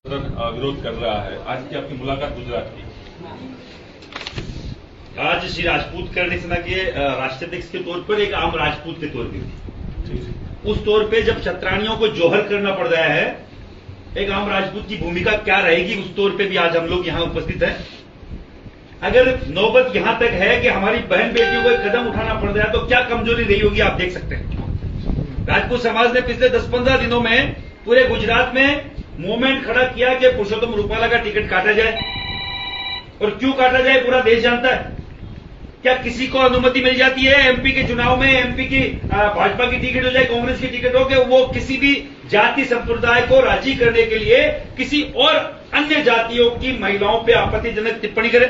विरोध कर रहा है। आज की आपकी मुलाकात गुजरात की, आज श्री राजपूत करने से के राष्ट्राध्यक्ष के तौर पर एक आम राजपूत के तौर पर उस तौर पे जब छत्रानियों को जोहर करना पड़ रहा है, एक आम राजपूत की भूमिका क्या रहेगी उस तौर पे भी आज हम लोग यहां उपस्थित हैं। अगर नौबत यहां तक है कि हमारी बहन बेटियों को एक कदम उठाना पड़ रहा है तो क्या कमजोरी रही होगी आप देख सकते हैं। राजपूत समाज ने पिछले 10-15 दिनों में पूरे गुजरात में मूवमेंट खड़ा किया कि पुरुषोत्तम रूपाला का टिकट काटा जाए, और क्यों काटा जाए पूरा देश जानता है। क्या किसी को अनुमति मिल जाती है एमपी के चुनाव में, एमपी की भाजपा की टिकट हो चाहे कांग्रेस की टिकट हो, कि वो किसी भी जाति संप्रदाय को राजी करने के लिए किसी और अन्य जातियों की महिलाओं पे आपत्तिजनक टिप्पणी करे?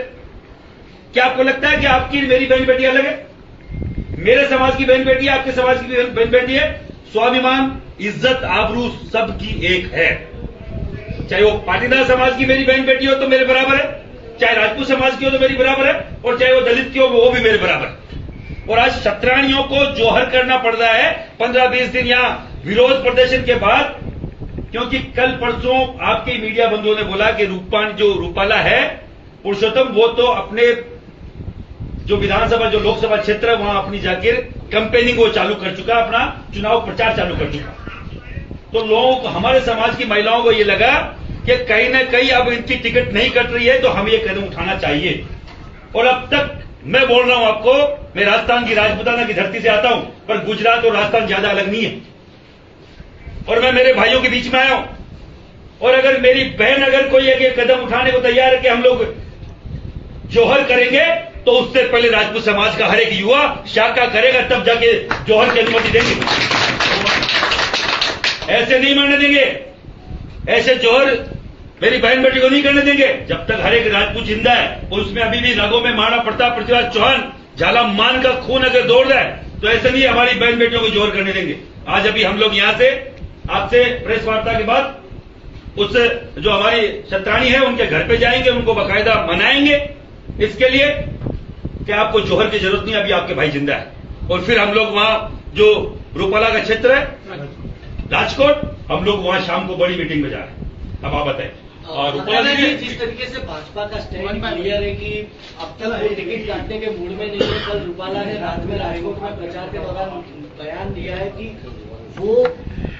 क्या आपको लगता है कि आपकी मेरी बहन बेटी अलग है? मेरे समाज की बहन बेटी आपके समाज की बहन बेटी है। स्वाभिमान, इज्जत, आबरू सबकी एक है। चाहे वो पाटीदार समाज की मेरी बहन बेटी हो तो मेरे बराबर है, चाहे राजपूत समाज की हो तो मेरी बराबर है, और चाहे वो दलित की हो वो भी मेरे बराबर है। और आज छत्रानियों को जोहर करना पड़ रहा है 15-20 दिन यहां विरोध प्रदर्शन के बाद, क्योंकि कल परसों आपके मीडिया बंधुओं ने बोला कि रूपाला है पुरुषोत्तम, वो तो अपने जो विधानसभा जो लोकसभा क्षेत्र है वहां अपनी जाकर कैंपेनिंग वो चालू कर चुका, अपना चुनाव प्रचार चालू कर चुका। तो लोगों को, हमारे समाज की महिलाओं को ये लगा कि कहीं ना कहीं अब इनकी टिकट नहीं कट रही है तो हमें ये कदम उठाना चाहिए। और अब तक मैं बोल रहा हूं आपको, मैं राजस्थान की राजपूताना की धरती से आता हूं, पर गुजरात और राजस्थान ज्यादा अलग नहीं है। और मैं मेरे भाइयों के बीच में आया हूं, और अगर मेरी बहन अगर कोई एक कदम उठाने को तैयार है कि हम लोग जोहर करेंगे, तो उससे पहले राजपूत समाज का हर एक युवा शाखा करेगा, तब जाके जोहर की अनुमति देंगे। ऐसे नहीं मानने देंगे, ऐसे जोहर मेरी बहन बेटी को नहीं करने देंगे जब तक हर एक राजपूत जिंदा है। और उसमें अभी भी रगों में महाराणा प्रताप, पृथ्वीराज चौहान, झाला मान का खून अगर दौड़ रहा है तो ऐसे नहीं हमारी बहन बेटियों को जोहर करने देंगे। आज अभी हम लोग यहां से आपसे प्रेस वार्ता के बाद उस जो हमारी छत्रानी है उनके घर पे जाएंगे, उनको बाकायदा मनाएंगे इसके लिए कि आपको जोहर की जरूरत नहीं, अभी आपके भाई जिंदा है। और फिर हम लोग वहां जो रूपाला का क्षेत्र है राजकोट, हम लोग वहां शाम को बड़ी मीटिंग में जा रहे हैं। अब आप बताएं। रूपाला जी, जिस तरीके से भाजपा का स्टैंड क्लियर है कि अब तक वो टिकट काटने के मूड में नहीं है। कल रूपाला ने रात में राजकोट में प्रचार के दौरान बयान दिया है कि वो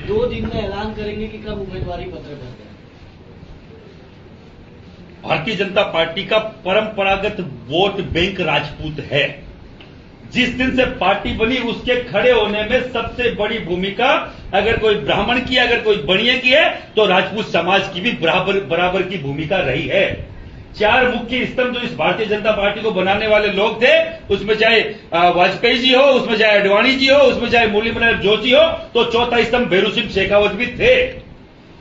2 दिन में ऐलान करेंगे कि कब उम्मीदवारी पत्र भरते हैं। भारतीय जनता पार्टी का परंपरागत वोट बैंक राजपूत है। जिस दिन से पार्टी बनी उसके खड़े होने में सबसे बड़ी भूमिका अगर कोई ब्राह्मण की, अगर कोई बनिए की है तो राजपूत समाज की भी बराबर की भूमिका रही है। 4 मुख्य स्तंभ जो इस भारतीय जनता पार्टी को बनाने वाले लोग थे, उसमें चाहे वाजपेयी जी हो, उसमें चाहे अडवाणी जी हो, उसमें चाहे मुरली मनोहर जोशी हो, तो चौथा स्तंभ भैरू सिंह शेखावत भी थे।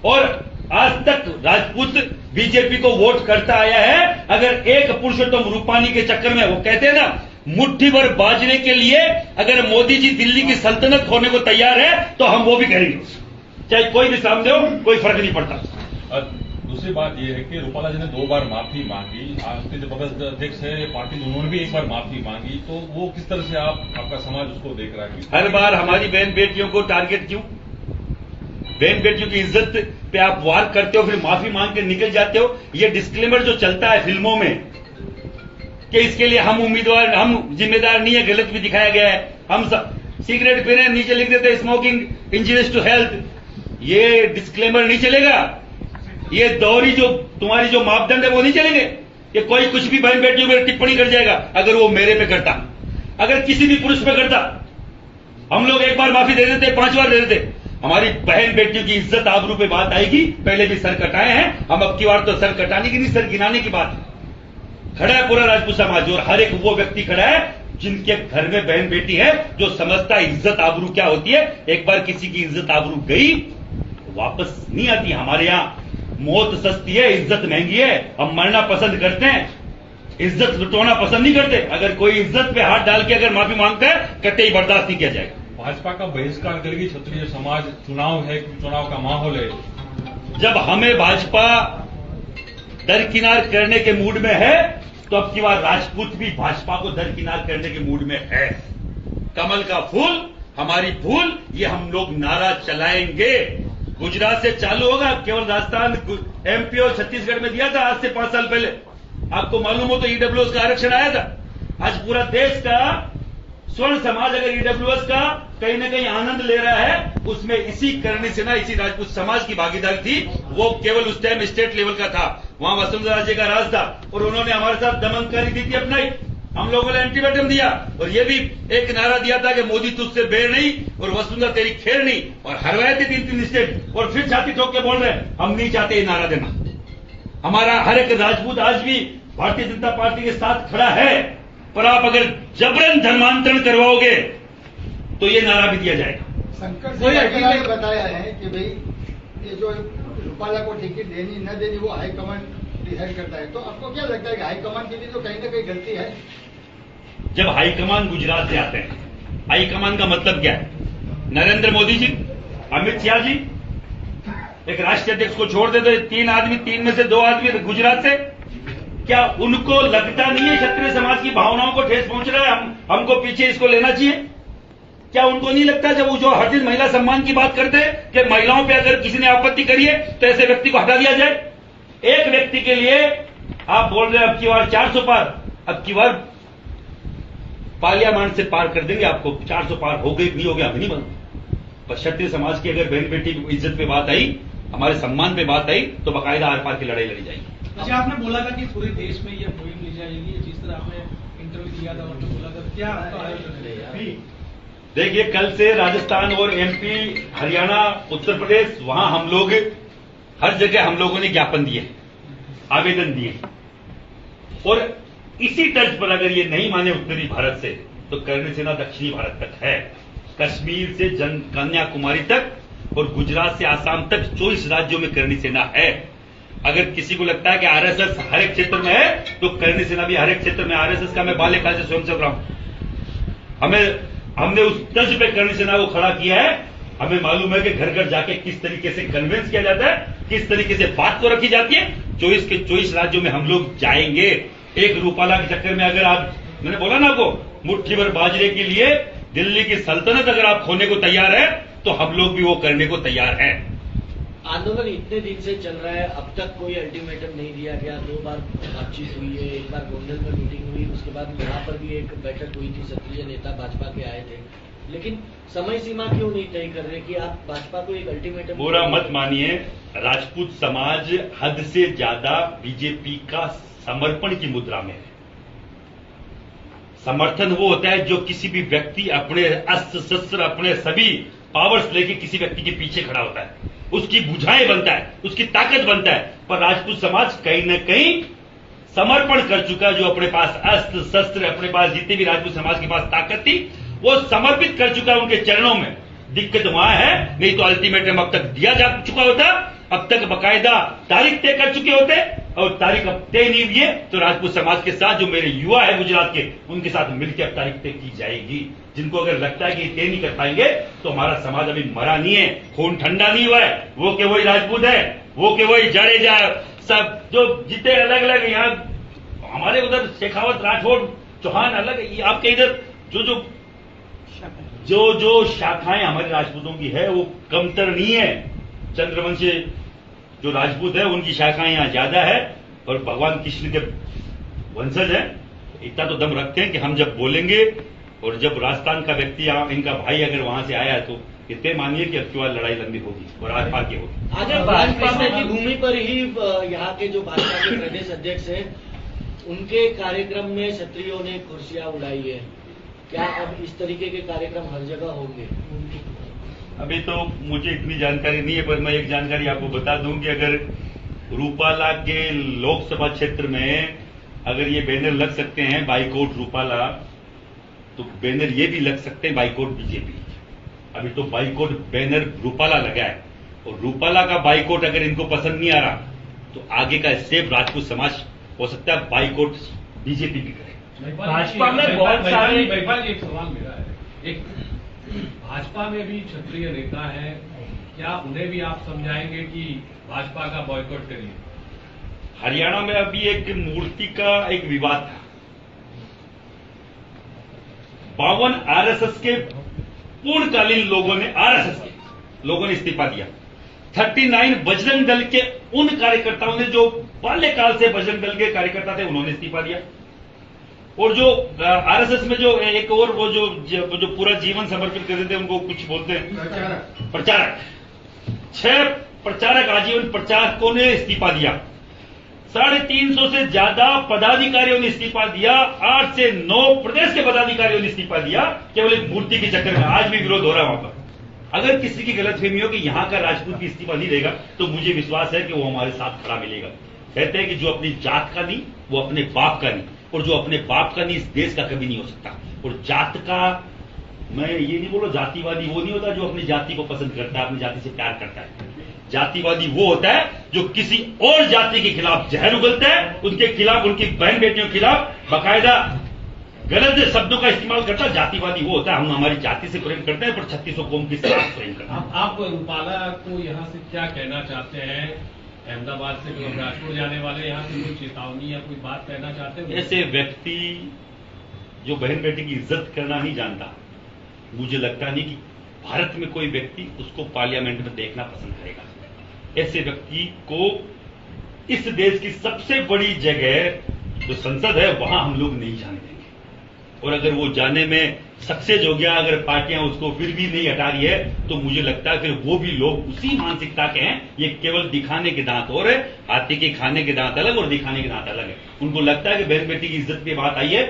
और आज तक राजपूत बीजेपी को वोट करता आया है। अगर एक पुरुषोत्तम रूपानी के चक्कर में, वो कहते हैं ना, मुट्ठी भर बाजने के लिए अगर मोदी जी दिल्ली की सल्तनत होने को तैयार है तो हम वो भी करेंगे, चाहे कोई भी सामने हो, कोई फर्क नहीं पड़ता। दूसरी बात यह है कि रूपाला जी ने 2 बार माफी मांगी, आपके जो प्रदेश अध्यक्ष है पार्टी, उन्होंने भी 1 बार माफी मांगी, तो वो किस तरह से आपका समाज उसको देख रहा है? हर बार हमारी बहन बेटियों को टारगेट क्यों? बहन बेटियों की इज्जत पे आप वार करते हो, फिर माफी मांग के निकल जाते हो। ये डिस्क्लेमर जो चलता है फिल्मों में कि इसके लिए हम उम्मीदवार, हम जिम्मेदार नहीं है, गलत भी दिखाया गया है। हम सिगरेट पी रहे हैं, नीचे लिख देते स्मोकिंग इंजूरियस टू हेल्थ। ये डिस्क्लेमर नहीं चलेगा। ये दोहरी जो तुम्हारी जो मापदंड है वो नहीं चलेंगे कि कोई कुछ भी बहन बेटियों में टिप्पणी कर जाएगा। अगर वो मेरे पे करता, अगर किसी भी पुरुष पे करता, हम लोग 1 बार माफी दे देते, 5 बार दे देते। हमारी बहन बेटियों की इज्जत आबरू पे बात आएगी। पहले भी सर कटाए हैं, हम अब की बार तो सर कटाने की नहीं, सर गिनाने की बात है। खड़ा है पूरा राजपूत समाज, और हर एक वो व्यक्ति खड़ा है जिनके घर में बहन बेटी है, जो समझता है इज्जत आबरू क्या होती है। एक बार किसी की इज्जत आबरू गई वापस नहीं आती। हमारे यहां मौत सस्ती है, इज्जत महंगी है। हम मरना पसंद करते हैं, इज्जत लुटाना पसंद नहीं करते। अगर कोई इज्जत पे हाथ डाल के अगर माफी मांगता है, कतई बर्दाश्त नहीं किया जाएगा। भाजपा का बहिष्कार करेगी क्षत्रिय समाज, चुनाव है, चुनाव का माहौल है। जब हमें भाजपा दरकिनार करने के मूड में है तो अब की बार राजपूत भी भाजपा को दरकिनार करने के मूड में है। कमल का फूल हमारी भूल, ये हम लोग नारा चलाएंगे। गुजरात से चालू होगा, केवल राजस्थान, एमपी और छत्तीसगढ़ में दिया था आज से 5 साल पहले। आपको मालूम हो तो ईडब्ल्यूएस का आरक्षण आया था। आज पूरा देश का स्वर्ण समाज अगर ईडब्ल्यूएस का कहीं ना कहीं आनंद ले रहा है, उसमें इसी करणी सेना, इसी राजपूत समाज की भागीदारी थी। वो केवल उस टाइम स्टेट लेवल का था, वहां वसुंधरा राजे का राज था और उन्होंने हमारे साथ दमनकारी नीति अपनाई। हम लोगों ने अल्टीमेटम दिया और ये भी एक नारा दिया था कि मोदी तुझसे बेर नहीं और वसुंधरा तेरी खेर नहीं, और हरवाए थे 3-3 स्टेट और फिर छाती ठोक के बोल रहे हैं हम नहीं चाहते ये नारा देना। हमारा हर एक राजपूत आज भी भारतीय जनता पार्टी के साथ खड़ा है, पर आप अगर जबरन धर्मांतरण करवाओगे तो ये नारा भी दिया जाएगा। शंकर सिंह ने बताया है कि भाई ये जो रूपाला को टिकट देनी न देनी वो हाईकमान डिसाइड करता है, तो आपको क्या लगता है कि हाईकमान की भी तो कहीं ना कहीं गलती है? जब हाईकमान गुजरात से आते हैं, हाईकमान का मतलब क्या है? नरेंद्र मोदी जी, अमित शाह जी, एक राष्ट्रीय अध्यक्ष को छोड़ दे तो 3 आदमी, 3 में से 2 आदमी गुजरात से। क्या उनको लगता नहीं है क्षत्रिय समाज की भावनाओं को ठेस पहुंच रहा है, हमको पीछे इसको लेना चाहिए? क्या उनको नहीं लगता जब वो जो हर दिन महिला सम्मान की बात करते हैं कि महिलाओं पे अगर किसी ने आपत्ति करी है तो ऐसे व्यक्ति को हटा दिया जाए? एक व्यक्ति के लिए आप बोल रहे हैं अब की बार 400 पार, अब की बार पार्लियामेंट से पार कर देंगे आपको। 400 पार हो गए नहीं हो गया, हमें नहीं मालूम, पर क्षत्रिय समाज की अगर बहन बेटी की इज्जत पे बात आई, हमारे सम्मान पे बात आई, तो बाकायदा आर पार की लड़ाई लड़ी जाएगी। अच्छा, आपने बोला था कि पूरे देश में ये मुहिम ली जाएगी, जिस तरह आपने इंटरव्यू दिया था और तो बोला था, क्या आपका आयोजन है? देखिए, कल से राजस्थान और एमपी, हरियाणा, उत्तर प्रदेश, वहां हम लोग हर जगह हम लोगों ने ज्ञापन दिए, आवेदन दिए, और इसी तर्ज पर अगर ये नहीं माने उत्तरी भारत से तो करणी सेना दक्षिणी भारत तक है। कश्मीर से कन्याकुमारी तक और गुजरात से आसाम तक 24 राज्यों में करणी सेना है। अगर किसी को लगता है कि आरएसएस हर एक क्षेत्र में है तो करणी सेना भी हर एक क्षेत्र में। आरएसएस का मैं बाल्यकाल से स्वयं चल रहा हूं। हमने उस तर्ज पे करणी सेना को खड़ा किया है। हमें मालूम है कि घर घर जाके किस तरीके से कन्विंस किया जाता है, किस तरीके से बात को रखी जाती है। 24 के 24 राज्यों में हम लोग जाएंगे। एक रूपाला के चक्कर में अगर आप, मैंने बोला ना आपको, मुट्ठी भर बाजरे के लिए दिल्ली की सल्तनत अगर आप खोने को तैयार है तो हम लोग भी वो करने को तैयार हैं। आंदोलन इतने दिन से चल रहा है, अब तक कोई अल्टीमेटम नहीं दिया गया। 2 बार बातचीत हुई है, एक बार गोंडल में मीटिंग हुई, उसके बाद यहाँ पर भी एक बैठक हुई थी, सक्रिय नेता भाजपा के आए थे, लेकिन समय सीमा क्यों नहीं तय कर रहे कि आप भाजपा को एक अल्टीमेटम? बुरा मत मानिए, राजपूत समाज हद से ज्यादा बीजेपी का समर्पण की मुद्रा में है। समर्थन वो होता है जो किसी भी व्यक्ति अपने अस्त्र शस्त्र, अपने सभी पावर्स लेके किसी व्यक्ति के पीछे खड़ा होता है, उसकी बुझाएं बनता है, उसकी ताकत बनता है। पर राजपूत समाज कहीं न कहीं समर्पण कर चुका, जो अपने पास अस्त्र शस्त्र, अपने पास जितनी भी राजपूत समाज के पास ताकत थी वो समर्पित कर चुका उनके चरणों में। दिक्कत वहां है, नहीं तो अल्टीमेटम अब तक दिया जा चुका होता, अब तक बकायदा तारीख तय कर चुके होते, और तारीख अब तय नहीं हुई है तो राजपूत समाज के साथ जो मेरे युवा है गुजरात के, उनके साथ मिलकर अब तारीख तय की जाएगी। जिनको अगर लगता है कि तय नहीं कर पाएंगे तो हमारा समाज अभी मरा नहीं है, खून ठंडा नहीं हुआ है। वो के वही राजपूत है, वो के वही जडेजा, सब जो जितने अलग अलग, यहाँ हमारे उधर शेखावत, राठौड़, चौहान अलग, आपके इधर जो शाखाएं हमारे राजपूतों की है वो कमतर नहीं है। चंद्रवंशी जो राजपूत है उनकी शाखाएं यहां ज्यादा है, और भगवान कृष्ण के वंशज हैं। इतना तो दम रखते हैं कि हम जब बोलेंगे, और जब राजस्थान का व्यक्ति, इनका भाई अगर वहां से आया तो इतने मानिए कि अब की बार लड़ाई लंबी होगी और आर पार की होगी। आज भाजपा की भूमि पर ही यहाँ के जो भाजपा के प्रदेश अध्यक्ष हैं, उनके कार्यक्रम में क्षत्रियों ने कुर्सियां उड़ाई है। क्या अब इस तरीके के कार्यक्रम हर जगह होंगे? अभी तो मुझे इतनी जानकारी नहीं है, पर मैं एक जानकारी आपको बता दूं कि अगर रूपाला के लोकसभा क्षेत्र में अगर ये बैनर लग सकते हैं बाइकआउट रूपाला, तो बैनर ये भी लग सकते हैं बाइकआउट बीजेपी। अभी तो बाइकआउट बैनर रूपाला लगा है, और रूपाला का बाइकआउट अगर इनको पसंद नहीं आ रहा तो आगे का स्टेप राजपूत समाज हो सकता है बाइकआउट बीजेपी भी करे। भाजपा में बहुत सारे, एक सवाल मेरा है, एक भाजपा में भी क्षत्रिय नेता हैं, क्या उन्हें भी आप समझाएंगे कि भाजपा का बॉयकॉट करिए? हरियाणा में अभी एक मूर्ति का एक विवाद था। 52 आरएसएस के पूर्णकालीन लोगों ने, आरएसएस के लोगों ने इस्तीफा दिया। 39 बजरंग दल के उन कार्यकर्ताओं ने जो बाल्यकाल से बजरंग दल के कार्यकर्ता थे उन्होंने इस्तीफा दिया। और जो आरएसएस में जो एक और वो जो पूरा जीवन समर्पित कर देते हैं उनको कुछ बोलते हैं प्रचारक, 6 प्रचारक आजीवन प्रचारकों ने इस्तीफा दिया। 350 से ज्यादा पदाधिकारियों ने इस्तीफा दिया। 8 से 9 प्रदेश के पदाधिकारियों ने इस्तीफा दिया केवल एक मूर्ति के चक्कर में। आज भी विरोध हो रहा है वहां पर। अगर किसी की गलतफहमी हो कि यहां का राजपूत भी इस्तीफा नहीं देगा तो मुझे विश्वास है कि वो हमारे साथ खड़ा मिलेगा। कहते हैं कि जो अपनी जात का नहीं वो अपने बाप का नहीं, और जो अपने बाप का नहीं इस देश का कभी नहीं हो सकता। और जात का, मैं ये नहीं बोलो जातिवादी वो नहीं होता जो अपनी जाति को पसंद करता है, अपनी जाति से प्यार करता है। जातिवादी वो होता है जो किसी और जाति के खिलाफ जहर उगलता है, उनके खिलाफ, उनकी बहन बेटियों के खिलाफ बाकायदा गलत शब्दों का इस्तेमाल करता है। जातिवादी वो होता है हम हमारी जाति से प्रेम करते हैं पर 3600 कौम के साथ प्रेम करते हैं। आप रूपाला को यहां से क्या कहना चाहते हैं? अहमदाबाद से लोग राजपुर जाने वाले यहाँ से कोई चेतावनी या कोई बात कहना चाहते हैं? ऐसे व्यक्ति जो बहन बेटी की इज्जत करना नहीं जानता, मुझे लगता नहीं कि भारत में कोई व्यक्ति उसको पार्लियामेंट में देखना पसंद करेगा। ऐसे व्यक्ति को इस देश की सबसे बड़ी जगह जो संसद है वहां हम लोग नहीं जाने देंगे। और अगर वो जाने में सक्सेस हो गया, अगर पार्टियां उसको फिर भी नहीं हटा रही है तो मुझे लगता है फिर वो भी लोग उसी मानसिकता के हैं। ये केवल दिखाने के दांत और है, हाथी के खाने के दांत अलग और दिखाने के दांत अलग है। उनको लगता है कि बहन बेटी की इज्जत की बात आई है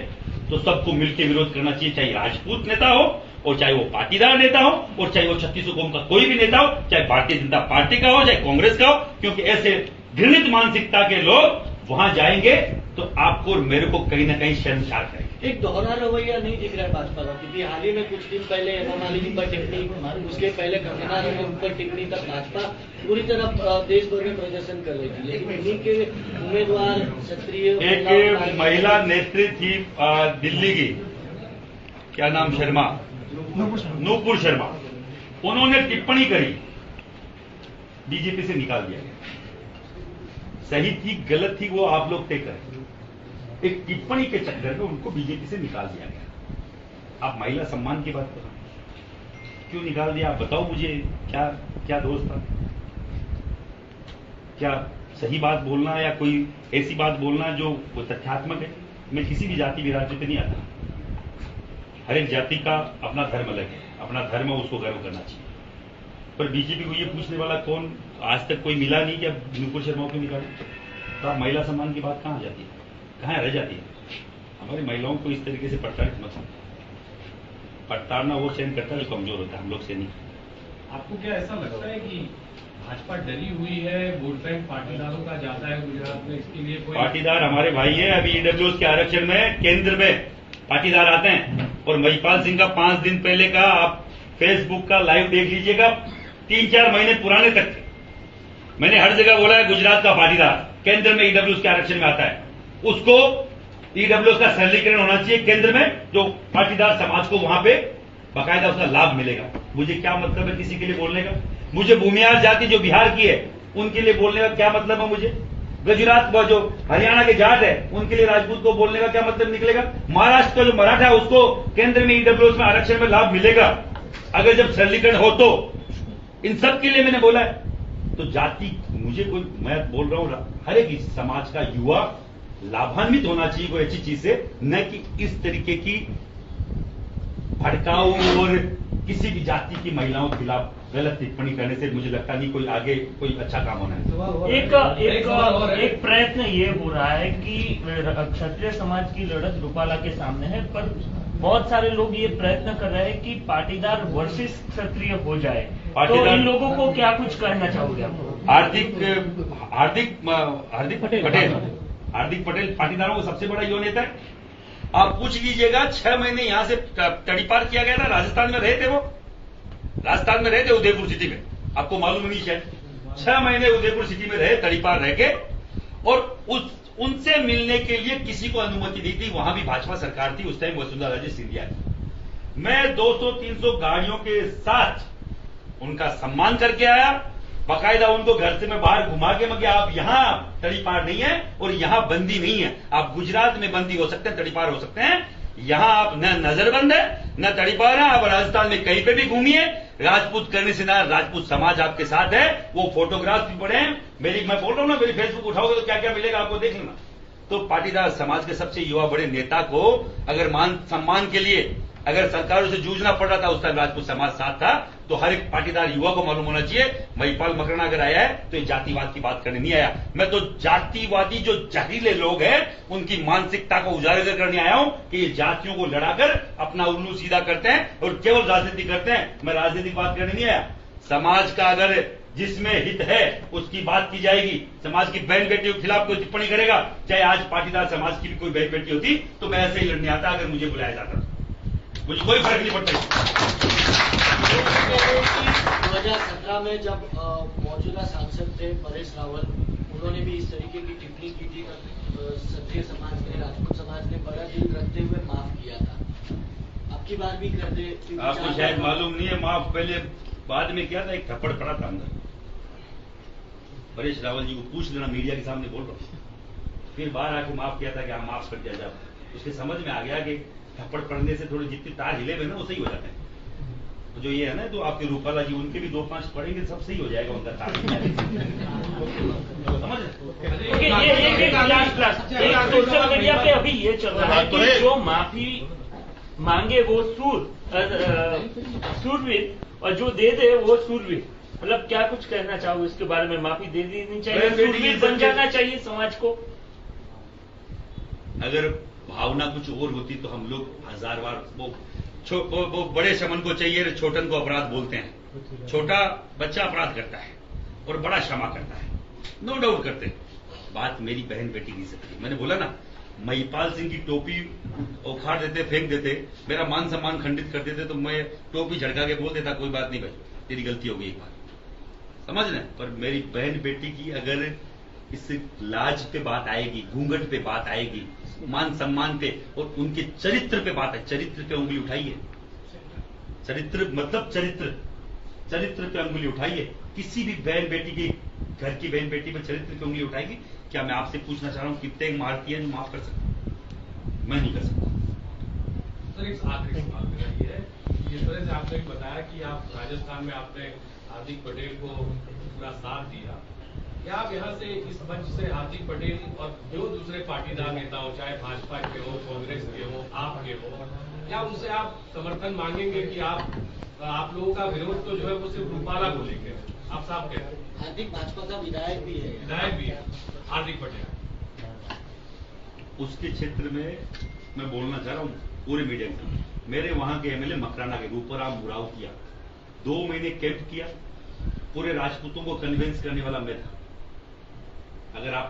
तो सबको मिलकर विरोध करना चाहिए, चाहे राजपूत नेता हो और चाहे वो पाटीदार नेता हो और चाहे वो 3600 कौम का कोई भी नेता हो, चाहे भारतीय जनता पार्टी का हो चाहे कांग्रेस का हो, क्योंकि ऐसे घृणित मानसिकता के लोग वहां जाएंगे तो आपको और मेरे को कहीं ना कहीं शर्मसार करेंगे। एक दोहरा रवैया नहीं दिख रहा है भाजपा का, क्योंकि हाल ही में कुछ दिन पहले हेमा मालिनी पर टिप्पणी, उसके पहले कंगना रनौत पर टिप्पणी तक भाजपा पूरी तरह देश भर में प्रदर्शन कर रही थी। लेकिन इन्हीं के उम्मीदवार क्षत्रिय एक महिला नेत्री थी दिल्ली की, क्या नाम, शर्मा, नूपुर शर्मा, उन्होंने टिप्पणी करी, बीजेपी से निकाल दिया गया। सही थी गलत थी वो आप लोग तय करें। एक टिप्पणी के चक्कर में उनको बीजेपी से निकाल दिया गया। आप महिला सम्मान की बात करो, क्यों निकाल दिया आप बताओ मुझे, क्या दोष था? क्या सही बात बोलना या कोई ऐसी बात बोलना जो तथ्यात्मक है? मैं किसी भी जाति विराज्य पे नहीं आता। हर एक जाति का अपना धर्म अलग है, अपना धर्म है, उसको गर्व करना चाहिए। पर बीजेपी को ये पूछने वाला कौन, आज तक कोई मिला नहीं कि अब नूपुर शर्मा को निकाले। तो आप महिला सम्मान की बात कहां जाती है, कहां रह जाती है? हमारी महिलाओं को इस तरीके से प्रताड़ित मत करो। प्रताड़ना वो सहन करता है जो कमजोर होता है, हम लोग से नहीं। आपको क्या ऐसा लगता है कि भाजपा डरी हुई है, वोट बैंक पाटीदारों का जाता है गुजरात में, इसके लिए कोई? पाटीदार हमारे भाई है। अभी ईडब्ल्यूएस के आरक्षण में केंद्र में पाटीदार आते हैं। और महिपाल सिंह का 5 दिन पहले का आप फेसबुक का लाइव देख लीजिएगा, 3-4 महीने पुराने तक मैंने हर जगह बोला है गुजरात का पाटीदार केंद्र में ईडब्ल्यूएस के आरक्षण में आता है, उसको ईडब्ल्यूएस का सरलीकरण होना चाहिए केंद्र में, जो पाटीदार समाज को वहां पे बाकायदा उसका लाभ मिलेगा। मुझे क्या मतलब है किसी के लिए बोलने का? मुझे भूमिहार जाति जो बिहार की है उनके लिए बोलने का क्या मतलब है? मुझे गुजरात जो हरियाणा के जाट है उनके लिए राजपूत को बोलने का क्या मतलब निकलेगा? महाराष्ट्र का जो मराठा है उसको केंद्र में ईडब्ल्यूएस में आरक्षण में लाभ मिलेगा अगर जब सरलीकरण हो तो। इन सब के लिए मैंने बोला है। तो जाति, मुझे कोई, मैं बोल रहा हूं हर एक समाज का युवा लाभान्वित होना चाहिए कोई अच्छी चीज से, न कि इस तरीके की भड़काऊ और किसी भी जाति की महिलाओं के खिलाफ गलत टिप्पणी करने से मुझे लगता नहीं कोई आगे कोई अच्छा काम होना है। एक प्रयत्न ये हो रहा है कि क्षत्रिय समाज की लड़त रूपाला के सामने है, पर बहुत सारे लोग ये प्रयत्न कर रहे हैं कि पाटीदार वर्सेस क्षत्रिय हो जाए। तो इन लोगों को क्या कुछ कहना चाहोगे आप? हार्दिक पटेल पाटीदारों का सबसे बड़ा युवा नेता है। आप पूछ लीजिएगा, 6 महीने यहां से तड़ीपार किया गया था। राजस्थान में रहे थे, वो राजस्थान में रहे थे, उदयपुर सिटी में, आपको मालूम नहीं शायद। 6 महीने उदयपुर सिटी में रहे, तड़ीपार रह के, और उनसे मिलने के लिए किसी को अनुमति दी थी। वहां भी भाजपा सरकार थी उस टाइम, वसुंधरा राजे सिंधिया। मैं 200-300 गाड़ियों के साथ उनका सम्मान करके आया, बाकायदा उनको घर से मैं बाहर घुमा के मैं, आप यहां तड़ीपार नहीं है और यहां बंदी नहीं है। आप गुजरात में बंदी हो सकते हैं, तड़ीपार हो सकते हैं, यहां आप न नजरबंद है न तड़ीपार है। आप राजस्थान में कहीं पे भी घूमिए, राजपूत करने से ना राजपूत समाज आपके साथ है। वो फोटोग्राफ भी पड़े हैं मैं बोल रहा हूं ना, मेरी फेसबुक उठाओगे तो क्या क्या मिलेगा आपको देख लेना। तो पाटीदार समाज के सबसे युवा बड़े नेता को अगर मान सम्मान के लिए अगर सरकारों से जूझना पड़ रहा था, उस टाइम राजपूत समाज साथ था। तो हर एक पाटीदार युवा को मालूम होना चाहिए महिपाल मकराना अगर आया है तो ये जातिवाद की बात करने नहीं आया। मैं तो जातिवादी जो जहरीले लोग हैं उनकी मानसिकता को उजागर करने आया हूं कि ये जातियों को लड़ाकर अपना उल्लू सीधा करते हैं और केवल राजनीति करते हैं। मैं राजनीतिक बात करने नहीं आया। समाज का अगर जिसमें हित है उसकी बात की जाएगी। समाज की बहन बेटियों के खिलाफ कोई टिप्पणी करेगा, चाहे आज पाटीदार समाज की भी कोई बहन बेटी होती तो मैं ऐसे ही लड़ने आता अगर मुझे बुलाया जाता। मुझे कोई फर्क नहीं पड़ता। 2017 में जब मौजूदा सांसद थे परेश रावल, उन्होंने भी इस तरीके की टिप्पणी की थी। क्षत्रिय समाज ने, राजपूत समाज ने बड़ा दिल रखते हुए माफ किया था। अब की बार भी कर दे। आपको शायद मालूम नहीं है, माफ पहले बाद में क्या था, एक थप्पड़ पड़ा था अंदर। परेश रावल जी को पूछ लेना, मीडिया के सामने बोल रहा हूं। फिर बाहर आके माफ किया था कि हाँ माफ कर दिया जाए। उसके समझ में आ गया कि थप्पड़ पड़ने से थोड़ी जितनी तार हिले हुए ना वो सही हो जाते हैं। तो जो ये है ना, तो आपके रूपाला जी उनके भी 2-5 पड़ेंगे, सब सही हो जाएगा उनका तार। समझ सोशल मीडिया पे अभी ये चल रहा है कि जो माफी मांगे वो सूरवीर और जो दे दे वो सूरवीर। मतलब क्या कुछ कहना चाहोगे इसके बारे में? माफी दे देनी चाहिए, सूरवीर बन जाना चाहिए समाज को। अगर भावना कुछ और होती तो हम लोग 1000 बार वो बड़े शमन को चाहिए, छोटन को अपराध बोलते हैं। छोटा बच्चा अपराध करता है और बड़ा क्षमा करता है, नो डाउट करते हैं। बात मेरी बहन बेटी की सकती। मैंने बोला ना, महिपाल सिंह की टोपी उखाड़ देते, फेंक देते, मेरा मान सम्मान खंडित कर देते तो मैं टोपी झड़का के बोल देता कोई बात नहीं भाई, तेरी गलती हो गई एक बार, समझ रहे। पर मेरी बहन बेटी की अगर इस लाज पे बात आएगी, घूंघट पे बात आएगी, मान सम्मान पे और उनके चरित्र पे बात है, चरित्र पे उंगली उठाइए। चरित्र मतलब चरित्र पे उंगली उठाइए। किसी भी बहन बेटी की, घर की बहन बेटी पे चरित्र पे उंगली उठाएगी। क्या मैं आपसे पूछना चाह रहा हूं कितने भारतीय माफ कर सकते? मैं नहीं कर सकता। सर एक आखिरी सवाल मेरा ये है, जिस तरह से आपने बताया कि आप राजस्थान में आपने हार्दिक पटेल को पूरा साथ दिया, क्या आप यहाँ से इस मंच से हार्दिक पटेल और जो दूसरे पाटीदार नेता हो, चाहे भाजपा के हो, कांग्रेस के हो, आपके हो, क्या उनसे आप समर्थन मांगेंगे कि आप लोगों का विरोध तो जो है वो सिर्फ रूपाला को लेकर? आप साफ कह रहे हैं हार्दिक भाजपा का विधायक भी है हार्दिक पटेल। उसके क्षेत्र में मैं बोलना चाह रहा हूं पूरे मीडिया में, मेरे वहां के एमएलए मकराना के रूपराम मुराव किया, 2 महीने कैंप किया, पूरे राजपूतों को कन्विंस करने वाला मैं था। अगर आप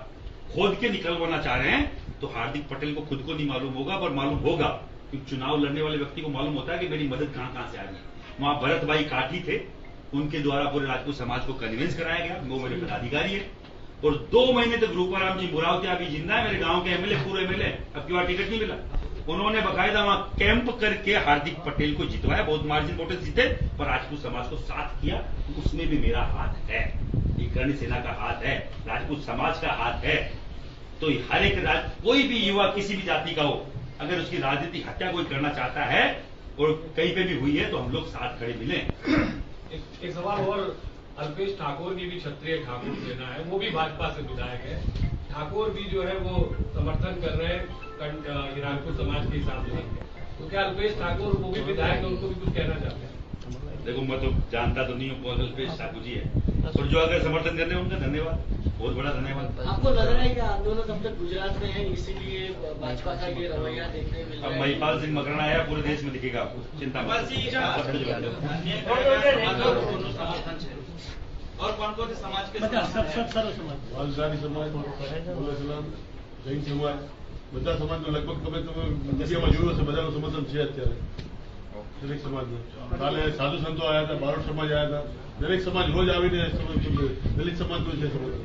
खोद के निकलवाना चाह रहे हैं तो हार्दिक पटेल को खुद को नहीं मालूम होगा, पर मालूम होगा क्योंकि चुनाव लड़ने वाले व्यक्ति को मालूम होता है कि मेरी मदद कहां से आ रही है। वहां भरत भाई काठी थे, उनके द्वारा पूरे राजपूत समाज को कन्विंस कराया गया, वो मेरे पदाधिकारी है। और 2 महीने तक रूपाराम जी मुरावती अभी जिंदा है, मेरे गांव के एमएलए, पूरे एमएलए। अब की बार टिकट नहीं मिला, उन्होंने बकायदा वहां कैंप करके हार्दिक पटेल को जितवाया, बहुत मार्जिन वोट जीते, पर राजपूत समाज को साथ किया। उसमें भी मेरा हाथ है, कर्ण सेना का हाथ है, राजपूत समाज का हाथ है। तो हर एक कोई भी युवा किसी भी जाति का हो, अगर उसकी राजनीति हत्या कोई करना चाहता है और कहीं पे भी हुई है तो हम लोग साथ खड़े मिले। एक सवाल और, अल्पेश ठाकुर की भी क्षत्रिय ठाकुर सेना है, वो भी भाजपा से विधायक है। ठाकुर भी जो है वो समर्थन कर रहे हैं राजपूत समाज के हिसाब से। तो क्या अल्पेश ठाकुर वो भी विधायक है, उनको भी कुछ कहना चाहते हैं? देखो मैं तो जानता तो नहीं हूँ कौन अल्पेश ठाकुर जी है, और जो अगर समर्थन करते हैं उनका धन्यवाद, बहुत बड़ा धन्यवाद। आपको लग रहा है कि आंदोलन अब तक गुजरात में है, इसीलिए भाजपा का ये रवैया देखने मिल रहा है? अब महिपाल सिंह मकराना आया, पूरे देश में दिखेगा आपको, चिंता मत। और कौन से समाज के वालदारी समाज, जैन समाज, બધા સમાજનો લગભગ તમે મીડિયામાં જોયું હશે, બધાનું સમર્થન છે અત્યારે દરેક સમાજને। કાલે સાધુ સંતો આવ્યા હતા, બારોટ સમાજ આવ્યા હતા, દરેક સમાજ રોજ આવીને દલિત સમાજનું છે સમર્થન।